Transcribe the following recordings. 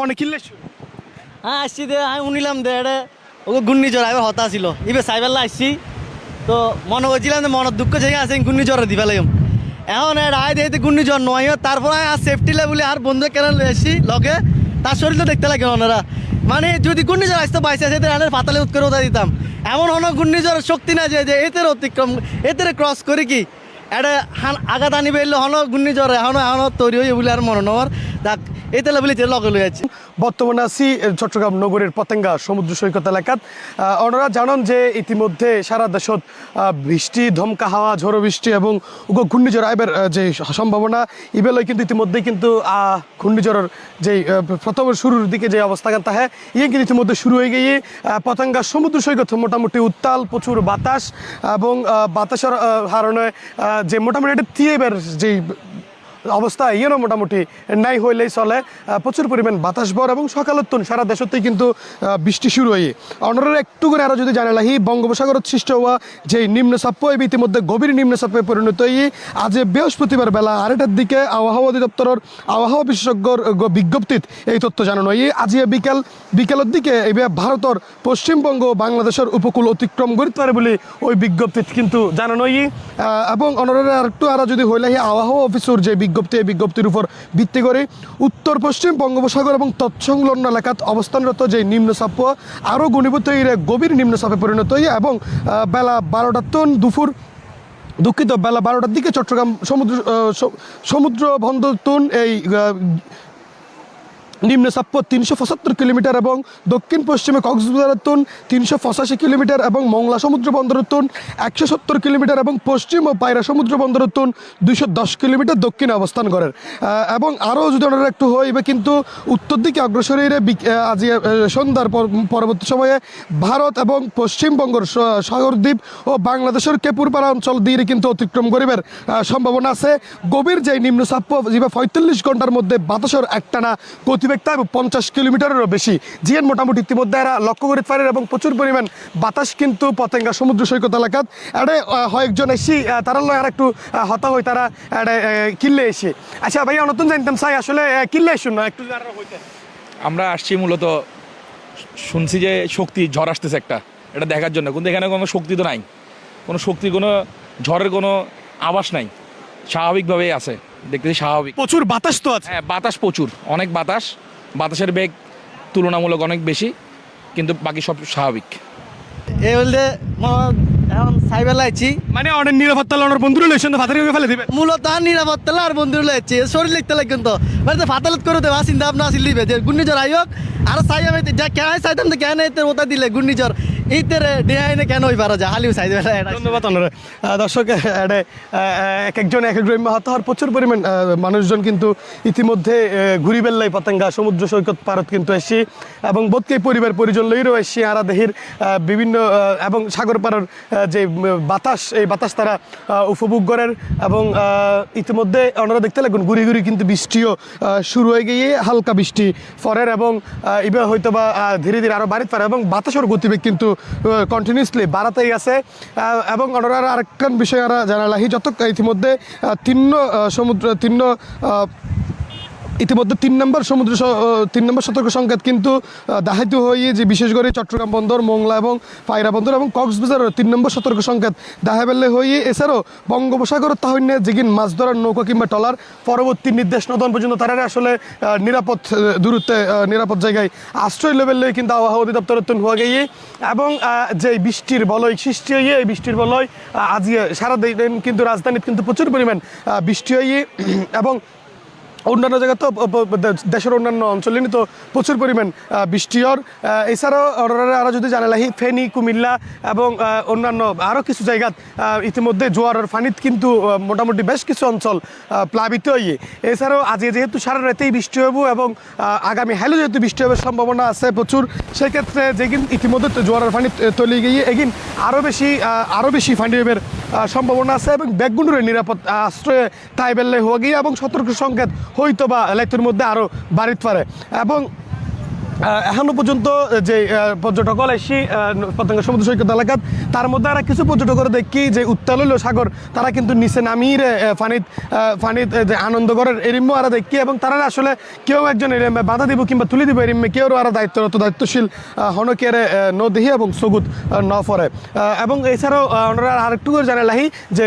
অনেক কিনলে হ্যাঁ আসছি দে আমি শুনিলাম দে এটা ওকে ঘূর্ণিঝড় আইবার হতা ছিল ইবে সাইবেলা আসছি তো মনে করছিলাম যে মনের দুঃখ জায়গা আছে ঘূর্ণিঝড় দিবা লাগম এখন আয় দেখতে ঘূর্ণিঝড় নয় তারপর আর সেফটি লেভেলে আর বন্ধু কেন এসছি লগে তার শরীর তো দেখতে লাগে ওনারা মানে যদি ঘূর্ণিঝড় আসতো বাইসে আসে পাতালে উৎ করে উঠা দিতাম এমন হন ঘূর্ণিঝড় শক্তি না যে এতের অতিক্রম এতের ক্রস করে কি এটা আঘাত আনিবে এলে হন ঘূর্ণিঝড় এখনো তৈরি হয়ে বলে আর মনে নর দেখ এতে লেভেলে লগে লয়ে যাচ্ছে। বর্তমানে আছি চট্টগ্রাম নগরীর পতেঙ্গা সমুদ্র সৈকত এলাকাত। ওনারা জানান যে ইতিমধ্যে সারা দেশত বৃষ্টি ধমকা হাওয়া ঝড়ো বৃষ্টি এবং ঘূর্ণিঝড় আইবের যে সম্ভাবনা ইবেলই কিন্তু ইতিমধ্যেই কিন্তু ঘূর্ণিঝড়ের যে প্রথম শুরুর দিকে যে অবস্থান তাহে ইয়ে কিন্তু ইতিমধ্যে শুরু হয়ে গিয়ে পতেঙ্গা সমুদ্র সৈকত মোটামুটি উত্তাল প্রচুর বাতাস এবং বাতাসের কারণে যে মোটামুটি একটা থিয়েবের যে অবস্থা ইয়েও মোটামুটি নাই হইলেই চলে প্রচুর পরিমাণ বাতাস বর এবং সকালতুন সারা দেশতেই কিন্তু বৃষ্টি শুরু হয়ে অনরা একটু করে আরও যদি জানা লাহি বঙ্গোপসাগরত সৃষ্ট হওয়া যে নিম্নচাপ ইতিমধ্যে গভীর নিম্নচাপে পরিণত হয়ে আজ বৃহস্পতিবার বেলা 2টার দিকে আবহাওয়া অধিদপ্তরের আবহাওয়া বিশেষজ্ঞর বিজ্ঞপ্তিত এই তথ্য জানানো হয়ে আজ বিকেলের দিকে এবার ভারতের পশ্চিমবঙ্গ বাংলাদেশের উপকূল অতিক্রম করতে পারে বলে ওই বিজ্ঞপ্তিত কিন্তু জানানো হয়ে এবং অনরা আরেকটু আরও যদি হইলাহি আবহাওয়া অফিসের যে বিজ্ঞপ্তির উপর ভিত্তি করে উত্তর পশ্চিম বঙ্গোপসাগর এবং তৎসংলগ্ন এলাকাত অবস্থানরত যে নিম্নচাপ আরও ঘনীভূত হয়ে গভীর নিম্নচাপে পরিণত হয়ে এবং বেলা 12টার বেলা 12টার দিকে চট্টগ্রাম সমুদ্র বন্দর এই নিম্নচাপ 375 কিলোমিটার এবং দক্ষিণ পশ্চিমে কক্সবাজার 385 কিলোমিটার এবং মংলা সমুদ্র বন্দর 170 কিলোমিটার এবং পশ্চিম ও পায়রা সমুদ্র বন্দর 210 কিলোমিটার দক্ষিণে অবস্থান করেন এবং আরও যদি ওনারা একটু হইবে কিন্তু উত্তর দিকে অগ্রসর হয়ে আজ সন্ধ্যার পরবর্তী সময়ে ভারত এবং পশ্চিমবঙ্গের সাগরদ্বীপ ও বাংলাদেশের কেপুরপাড়া অঞ্চল দিয়ে কিন্তু অতিক্রম করিবার সম্ভাবনা আছে। গভীর যে নিম্নচাপ যেভাবে 45 ঘন্টার মধ্যে বাতাসের একটানা গতিবেগ 50 কিলোমিটারেরও বেশি জিয়ান মোটামুটি ইতিমধ্যে এরা লক্ষ্য করতে পারে এবং প্রচুর পরিমাণ বাতাস কিন্তু পতেঙ্গা সমুদ্র সৈকত এলাকাত এটা কয়েকজন এসি তারা লয় আর একটু হতা হই তারা কিনলে এসে। আচ্ছা ভাইয়া নতুন জানতাম চাই আসলে কিনলে এসুন না একটু আমরা আসছি মূলত শুনছি যে শক্তি ঝড় আসতেছে একটা এটা দেখার জন্য, কিন্তু এখানে কোনো শক্তি তো নাই, কোনো শক্তি কোনো ঝড়ের কোনো আভাস নাই, স্বাভাবিকভাবেই আছে দেখতেছি স্বাভাবিক। প্রচুর বাতাস তো আছে। হ্যাঁ বাতাস প্রচুর, অনেক বাতাস, বাতাসের বেগ তুলনামূলক অনেক বেশি, কিন্তু বাকি সব স্বাভাবিক। এই বলতে এখন সাইবেলা আইছি মানে অনেক নিরাপত্তা লড়ার বন্ধুরা লেছেন তো ফাতারে ফেলে দিবে মূলত আর নিরাপত্তা আর বন্ধুরা লাইছি শরীর লিখতে লাগে কিন্তু মানে ফাতালত করে দেওয়া চিন্তা ভাবনা আসিল দিবে যে ঘূর্ণিঝড় আইক আর চাই আমি যা কেন চাইতাম তো কেন এতে ওটা দিলে ঘূর্ণিঝড় এইতেরে ডিহাইনে কেন ওই পারা যায় হালিও চাই দেবে। ধন্যবাদ অনরে দর্শক একজন এক হত হওয়ার প্রচুর পরিমাণ মানুষজন কিন্তু ইতিমধ্যে ঘুরি বেল্লাই পতেঙ্গা সমুদ্র সৈকত পারত কিন্তু এসছি এবং বোধকে পরিবার পরিজন লইরও এসছি আরা দেহির বিভিন্ন এবং সাগর পাড়ার যে বাতাস এই বাতাস তারা উপভোগ করেন এবং ইতিমধ্যে ওনারা দেখতে লাগুন ঘুরি ঘুরি কিন্তু বৃষ্টিও শুরু হয়ে গিয়ে হালকা বৃষ্টি ফরের এবং এবার হয়তো বা ধীরে ধীরে আরও বাড়িতে পারে এবং বাতাসের গতিবেগ কিন্তু কন্টিনিউসলি বাড়াতেই আছে এবং ওনারা আরেকটা বিষয় ওরা জানালাহি যত ইতিমধ্যে ইতিমধ্যে 3 নম্বর সতর্ক সংকেত কিন্তু দাহিত হয়ে যে বিশেষ করে চট্টগ্রাম বন্দর মোংলা এবং পায়রা বন্দর এবং কক্সবাজারের 3 নম্বর সতর্ক সংকেত দাহাবেলে হয়ে এছাড়াও বঙ্গোপসাগর তাহলে যেগিন মাছ ধরার নৌকা কিংবা টলার পরবর্তী নির্দেশ নদন পর্যন্ত তারা আসলে নিরাপদ দূরত্বে নিরাপদ জায়গায় আশ্রয় লেভেলে কিন্তু আবহাওয়া অধিদপ্তরের হয়ে গিয়ে এবং যে বৃষ্টির বলয় সৃষ্টি হয়ে এই বৃষ্টির বলয় আজ সারা দিন কিন্তু রাজধানীতে কিন্তু প্রচুর পরিমাণ বৃষ্টি হয়ে এবং অন্যান্য জায়গা তো দেশের অন্যান্য অঞ্চলে তো প্রচুর পরিমাণ বৃষ্টি হওয়ার এছাড়াও আরও যদি জানালাহি ফেনী কুমিল্লা এবং অন্যান্য আরও কিছু জায়গাত ইতিমধ্যে জোয়ারের ফানিত কিন্তু মোটামুটি বেশ কিছু অঞ্চল প্লাবিত হয়ে এছাড়াও আজ যেহেতু সারা রাতেই বৃষ্টি হবো এবং আগামী হেলো যেহেতু বৃষ্টি হওয়ার সম্ভাবনা আছে প্রচুর সেক্ষেত্রে যেগিন ইতিমধ্যে জোয়ারের ফানি তলিয়ে গিয়ে এগিন আরও বেশি ফানি হবার সম্ভাবনা আছে এবং ব্যাগগুন্ডুরের নিরাপদ আশ্রয়ে তাই বেললে হয়ে গিয়ে এবং সতর্ক সংকেত হয়তো বা লাইতের মধ্যে আরও বাড়িতে পারে এবং এখনো পর্যন্ত যে পর্যটক এসি পতেঙ্গা সমুদ্র সৈকত এলাকাত তার মধ্যে আর কিছু পর্যটকের দেখি যে উত্তাল হইল সাগর তারা কিন্তু নিচে নামিয়ে ফানিত যে আনন্দ করার এরিম্য আর দেখি এবং তারা আসলে কেউ একজন এরিমে বাধা দিব কিংবা তুলে দিব এরিমে কেউ আর দায়িত্বশীল হনকের নদী এবং সগুত ন পরে এবং এছাড়াও ওনারা আরেকটু করে জানা লাহি যে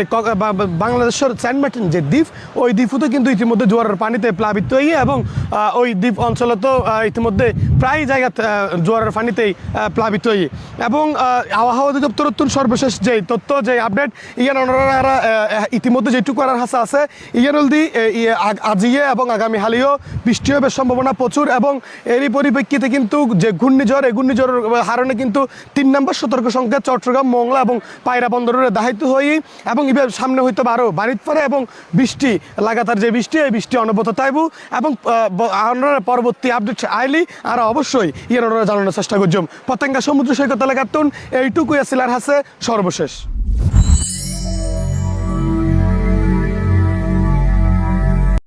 বাংলাদেশের সেন্ট মার্টিন যে দ্বীপ ওই দ্বীপও তো কিন্তু ইতিমধ্যে জোয়ারের পানিতে প্লাবিত হয়ে এবং ওই দ্বীপ অঞ্চলে তো ইতিমধ্যে প্রায় জায়গা জোয়ারের পানিতেই প্লাবিত হয়ে এবং আবহাওয়া অধিদপ্তর সর্বশেষ যে তথ্য যে আপডেট ইয়ান ওনারা ইতিমধ্যে যেটুকু করার হাসা আছে ইয়ান হলদি আজিয়ে এবং আগামী হালিও বৃষ্টি হবে সম্ভাবনা প্রচুর এবং এরই পরিপ্রেক্ষিতে কিন্তু যে ঘূর্ণিঝড় এই ঘূর্ণিঝড়ের কারণে কিন্তু 3 নম্বর সতর্ক সংখ্যা চট্টগ্রাম মোংলা এবং পায়রা বন্দরের দায়িত্ব হয়ে এবং এবার সামনে হইতে আরও বাড়িত পারে এবং বৃষ্টি লাগাতার যে বৃষ্টি এই বৃষ্টি অনবরত তাইবু এবং পরবর্তী আপডেট আইলি আর অবশ্যই ইয়ার ওনারা জানানোর চেষ্টা করছম পতেঙ্গা সমুদ্র সৈকত এলাকার এইটুকুই আসিলার হাসে সর্বশেষ।